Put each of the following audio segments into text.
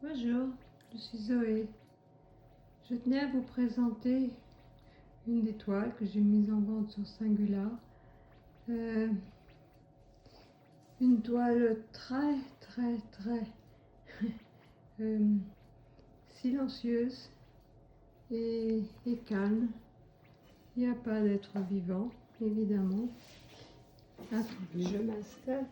Bonjour, je suis Zoé. Je tenais à vous présenter une des toiles que j'ai mise en vente sur Singular. Une toile très euh, silencieuse et calme. Il n'y a pas d'être vivant, évidemment. Attendez, je m'installe.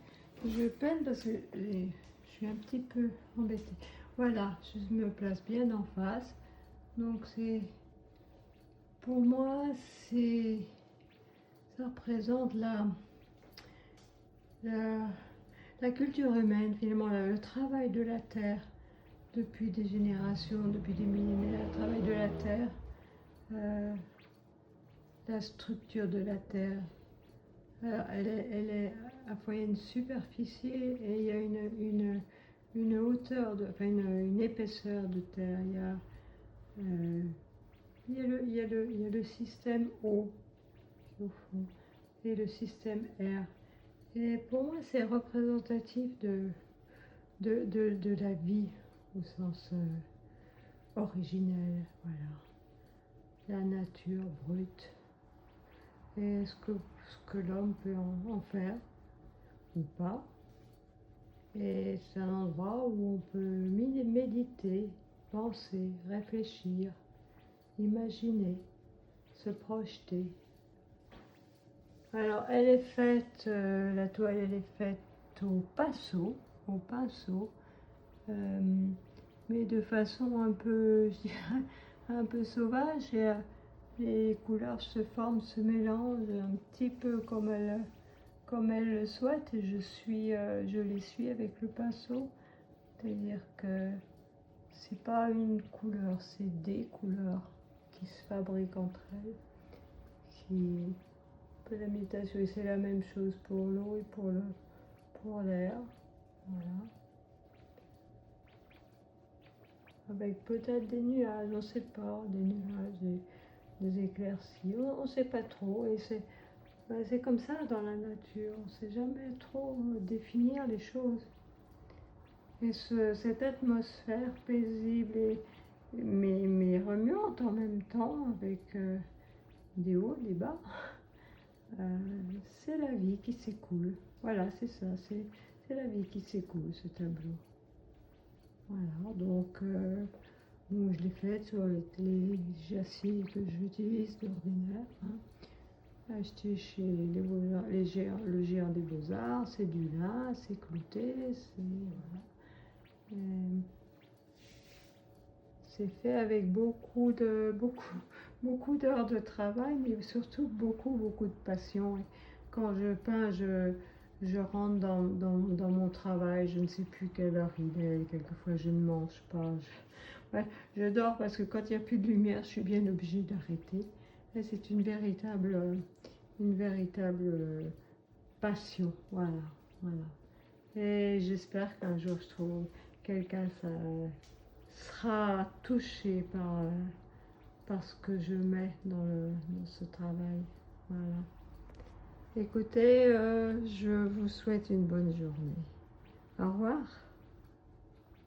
Je peine parce que je suis un petit peu embêtée. Voilà, je me place bien en face. Donc pour moi, ça représente la culture humaine, finalement, le travail de la terre depuis des générations, depuis des millénaires, le travail de la terre, la structure de la terre. Alors, elle est à la fois une superficie et il y a une hauteur, enfin une épaisseur de terre. Il y a le système eau au fond et le système air. Et pour moi, c'est représentatif de la vie au sens originel, voilà. La nature brute et ce que l'homme peut en faire ou pas. Et c'est un endroit où on peut méditer, penser, réfléchir, imaginer, se projeter. Alors, elle est faite, la toile, elle est faite au pinceau, mais de façon un peu, je dirais, un peu sauvage. Et les couleurs se forment, se mélangent un petit peu comme elle le souhaite. Et je les suis avec le pinceau. C'est-à-dire que c'est pas une couleur, c'est des couleurs qui se fabriquent entre elles, peu la méditation, et c'est la même chose pour l'eau et pour l'air, voilà. Avec peut-être des nuages, on ne sait pas, des nuages, des éclaircies, on ne sait pas trop, et c'est comme ça dans la nature, on ne sait jamais trop définir les choses. Et cette atmosphère paisible mais remuante en même temps, avec des hauts, des bas, c'est la vie qui s'écoule. Voilà, c'est ça, c'est la vie qui s'écoule, ce tableau. Voilà, donc je l'ai fait sur les châssis que j'utilise d'ordinaire. Acheté chez le géant des Beaux-Arts, c'est du lin, c'est clouté, voilà. C'est fait avec beaucoup d'heures de travail, mais surtout beaucoup de passion. Et quand je peins, je rentre dans mon travail, je ne sais plus quelle heure il est, quelquefois je ne mange pas. Je dors parce que quand il n'y a plus de lumière, je suis bien obligée d'arrêter. Et c'est une véritable passion, voilà. Et j'espère qu'un jour je trouve quelqu'un sera touché par ce que je mets dans ce travail. Voilà. Écoutez, je vous souhaite une bonne journée. Au revoir.